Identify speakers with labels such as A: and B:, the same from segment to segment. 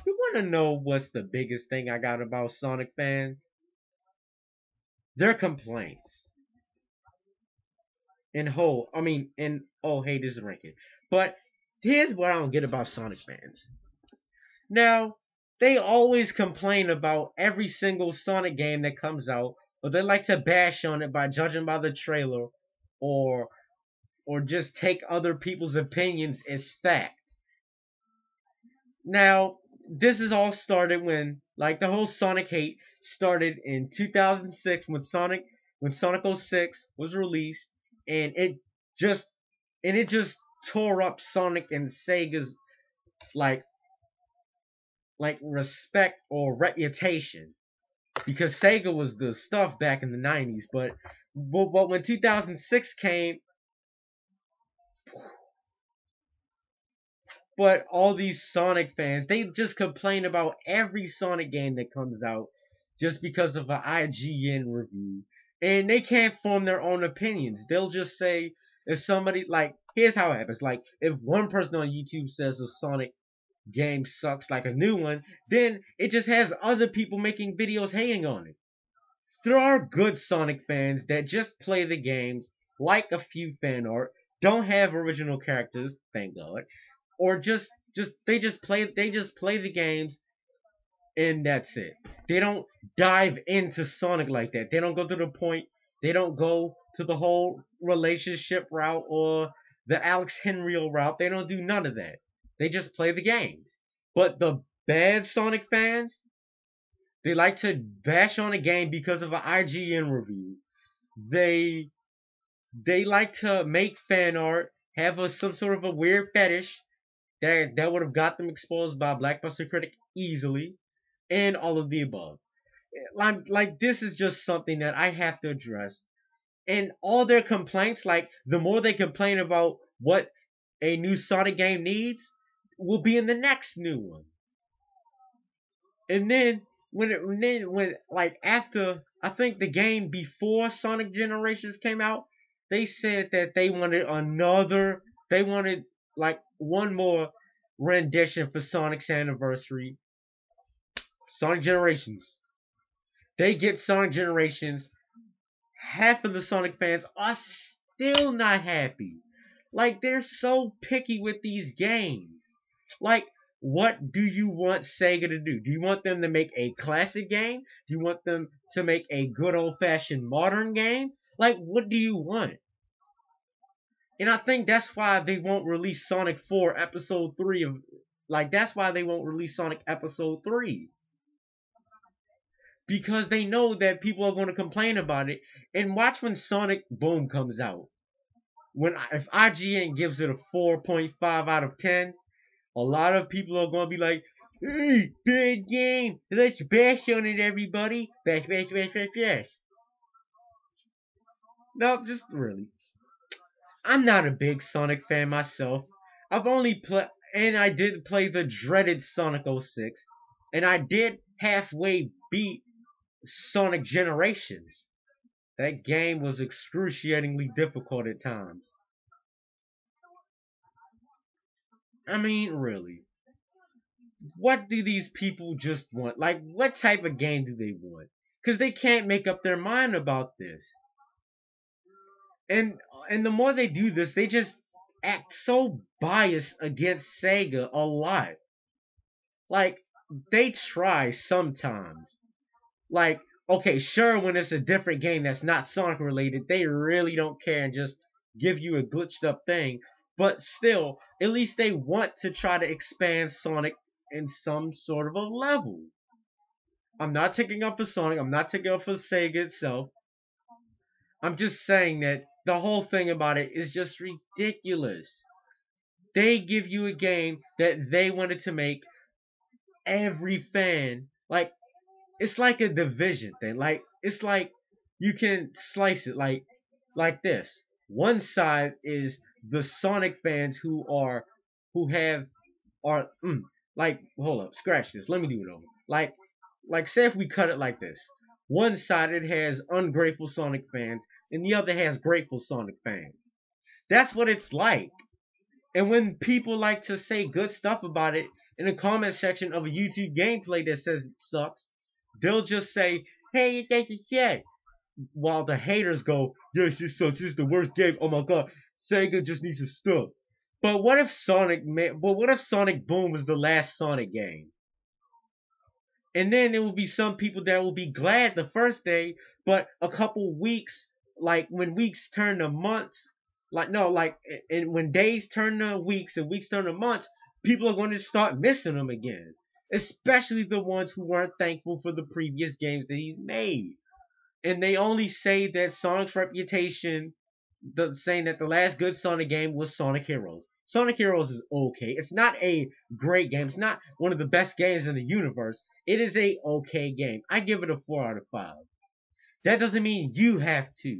A: You want to know what's the biggest thing I got about Sonic fans? Their complaints. And oh, hey, this is ranking. But here's what I don't get about Sonic fans. Now, they always complain about every single Sonic game that comes out, or they like to bash on it by judging by the trailer, or or just take other people's opinions as fact. Now, this is all started when, like, the whole Sonic hate started in 2006 when Sonic 06 was released, and just it just tore up Sonic and Sega's like respect or reputation, because Sega was the stuff back in the 90s, but when 2006 came, but all these Sonic fans, they just complain about every Sonic game that comes out just because of an IGN review. And they can't form their own opinions. They'll just say, if somebody, like, here's how it happens. Like, if one person on YouTube says a Sonic game sucks, like a new one, then it just has other people making videos hating on it. There are good Sonic fans that just play the games, like a few fan art, don't have original characters, thank God, or they just play the games, and that's it. They don't dive into Sonic like that. They don't go to the point. They don't go to the whole relationship route or the Alex Henry route. They don't do none of that. They just play the games. But the bad Sonic fans, they like to bash on a game because of an IGN review. They like to make fan art, have some sort of a weird fetish that would have got them exposed by a Blackbuster critic easily, and all of the above. Like this is just something that I have to address. And all their complaints, like the more they complain about what a new Sonic game needs, will be in the next new one. And then when like after, I think the game before Sonic Generations came out, they said that they wanted like one more rendition for Sonic's anniversary. Sonic Generations. They get Sonic Generations. Half of the Sonic fans are still not happy. Like, they're so picky with these games. Like, what do you want Sega to do? Do you want them to make a classic game? Do you want them to make a good old-fashioned modern game? Like, what do you want? And I think that's why they won't release Sonic 4 Episode 3 of... Like, that's why they won't release Sonic Episode 3. Because they know that people are going to complain about it. And watch when Sonic Boom comes out. If IGN gives it a 4.5 out of 10, a lot of people are going to be like, hey, bad game. Let's bash on it, everybody. Bash, bash, bash, bash, bash. No, just really. I'm not a big Sonic fan myself. I did play the dreaded Sonic 06. And I did halfway beat Sonic Generations. That game was excruciatingly difficult at times. I mean, really. What do these people just want? Like, what type of game do they want? Because they can't make up their mind about this. And the more they do this, they just act so biased against Sega a lot. Like, they try sometimes. Like, okay, sure, when it's a different game that's not Sonic related, they really don't care and just give you a glitched up thing. But still, at least they want to try to expand Sonic in some sort of a level. I'm not taking up for Sonic. I'm not taking up for Sega itself. I'm just saying that the whole thing about it is just ridiculous. They give you a game that they wanted to make every fan, like, it's like a division thing. Like, it's like you can slice it like this. One side is the Sonic fans who are like, hold up, scratch this. Let me do it over. Like say if we cut it like this. One side it has ungrateful Sonic fans, and the other has grateful Sonic fans. That's what it's like. And when people like to say good stuff about it, in the comment section of a YouTube gameplay that says it sucks, they'll just say, hey, you think it's shit. While the haters go, yes, it sucks, this is the worst game, oh my god, Sega just needs to stop. But what if Sonic Boom was the last Sonic game? And then there will be some people that will be glad the first day, but a couple weeks, like when weeks turn to months, like no, like and when days turn to weeks and weeks turn to months, people are going to start missing them again. Especially the ones who weren't thankful for the previous games that he's made. And they only say that Sonic's reputation, saying that the last good Sonic game was Sonic Heroes. Sonic Heroes is okay. It's not a great game. It's not one of the best games in the universe. It is a okay game. I give it a 4 out of 5. That doesn't mean you have to.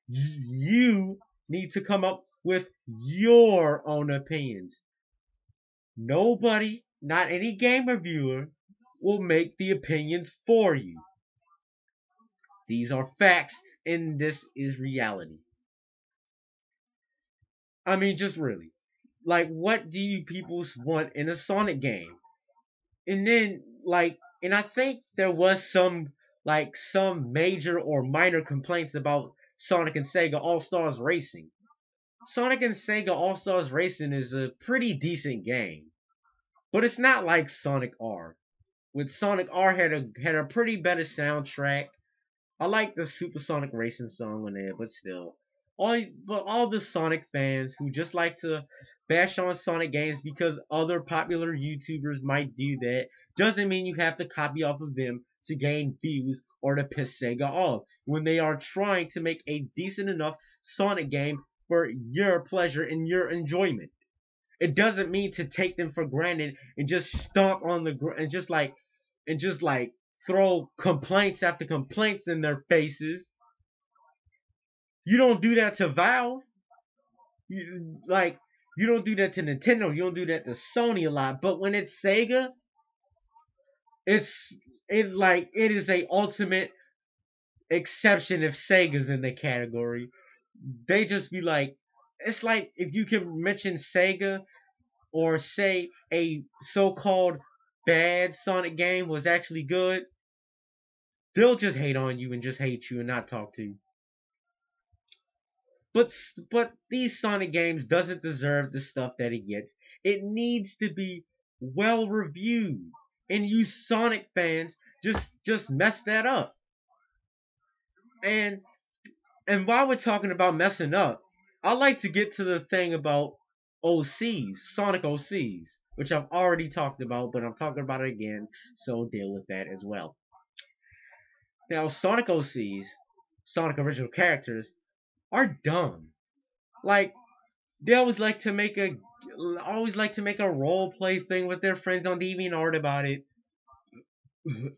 A: You need to come up with your own opinions. Nobody, not any game reviewer, will make the opinions for you. These are facts, and this is reality. I mean, just really. Like, what do you people want in a Sonic game? And then, like, and I think there was some major or minor complaints about Sonic and Sega All-Stars Racing. Sonic and Sega All-Stars Racing is a pretty decent game. But it's not like Sonic R. With Sonic R had a pretty better soundtrack. I like the Supersonic Racing song on there, but still. All the Sonic fans who just like to bash on Sonic games because other popular YouTubers might do that, doesn't mean you have to copy off of them to gain views or to piss Sega off when they are trying to make a decent enough Sonic game for your pleasure and your enjoyment. It doesn't mean to take them for granted and just stomp on the ground and just like throw complaints after complaints in their faces. You don't do that to Valve. You don't do that to Nintendo. You don't do that to Sony a lot. But when it's Sega, it is a ultimate exception if Sega's in the category. They just be like, it's like if you can mention Sega or say a so-called bad Sonic game was actually good, they'll just hate on you and just hate you and not talk to you. But these Sonic games doesn't deserve the stuff that it gets. It needs to be well reviewed. And you Sonic fans just mess that up. And while we're talking about messing up, I'd like to get to the thing about OCs, Sonic OCs, which I've already talked about, but I'm talking about it again, so deal with that as well. Now, Sonic OCs, Sonic original characters, are dumb. Like, they always like to make a role play thing with their friends on DeviantArt about it,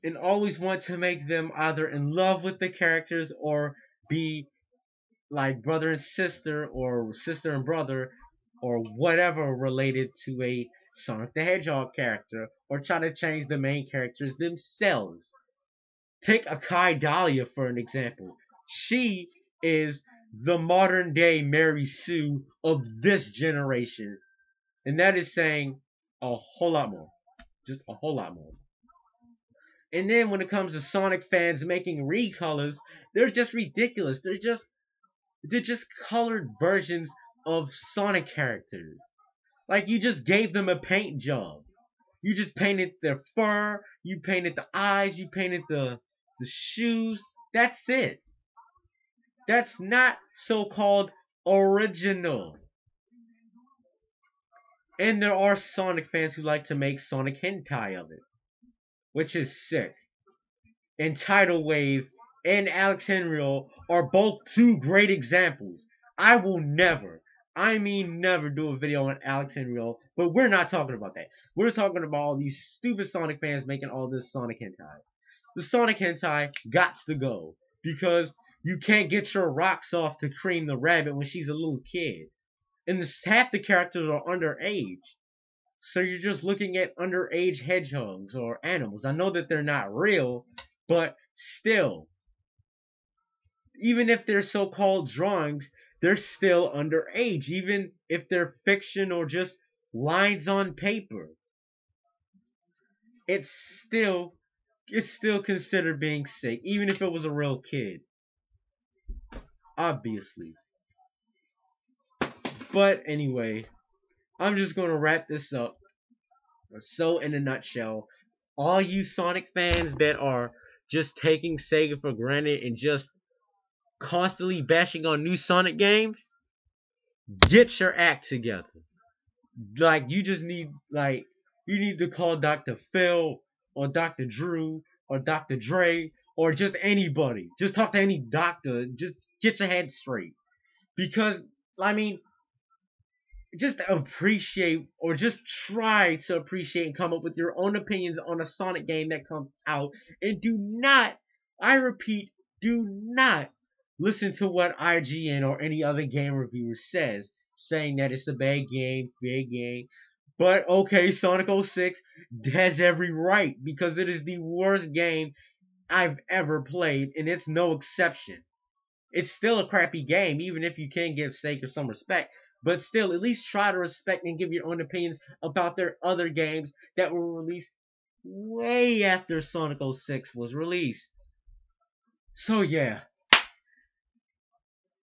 A: and always want to make them either in love with the characters or be like brother and sister or sister and brother or whatever related to a Sonic the Hedgehog character, or try to change the main characters themselves. Take Akai Dahlia for an example. She is the modern day Mary Sue of this generation. And that is saying a whole lot more. Just a whole lot more. And then when it comes to Sonic fans making recolors, they're just ridiculous. They're just colored versions of Sonic characters. Like, you just gave them a paint job. You just painted their fur, you painted the eyes, you painted the shoes. That's it. That's not so-called original. And there are Sonic fans who like to make Sonic hentai of it, which is sick. And Tidal Wave and Alex Henriel are both two great examples. I will never do a video on Alex Henriel, but we're not talking about that. We're talking about all these stupid Sonic fans making all this Sonic hentai. The Sonic hentai gots to go, because you can't get your rocks off to Cream the Rabbit when she's a little kid. And half the characters are underage. So you're just looking at underage hedgehogs or animals. I know that they're not real, but still. Even if they're so-called drawings, they're still underage. Even if they're fiction or just lines on paper. it's still it's still considered being sick, even if it was a real kid, obviously. But anyway, I'm just gonna wrap this up. So in a nutshell, all you Sonic fans that are just taking Sega for granted and just constantly bashing on new Sonic games, get your act together. Like you need to call Dr. Phil or Dr. Drew or Dr. Dre or just anybody. Just talk to any doctor. Just get your head straight. Because I mean, just appreciate or just try to appreciate and come up with your own opinions on a Sonic game that comes out. And do not, I repeat, do not listen to what IGN or any other game reviewer says, saying that it's a bad game. But okay, Sonic 06 has every right because it is the worst game I've ever played, and it's no exception. It's still a crappy game, even if you can give Sega some respect. But still, at least try to respect and give your own opinions about their other games that were released way after Sonic 06 was released. So yeah,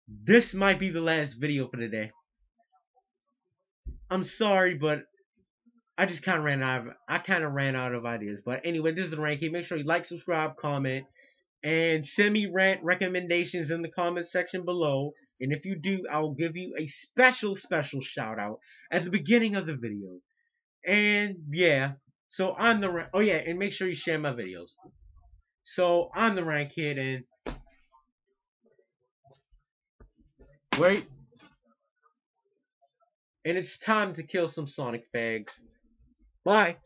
A: this might be the last video for today. I'm sorry, but I just kind of ran out of ideas. But anyway, this is the ranking. Make sure you like, subscribe, comment, and send me rant recommendations in the comment section below. And if you do, I'll give you a special shout out at the beginning of the video. And yeah, so I'm the oh yeah, and make sure you share my videos. So I'm the Rant Kid, and wait, and it's time to kill some Sonic fags. Bye.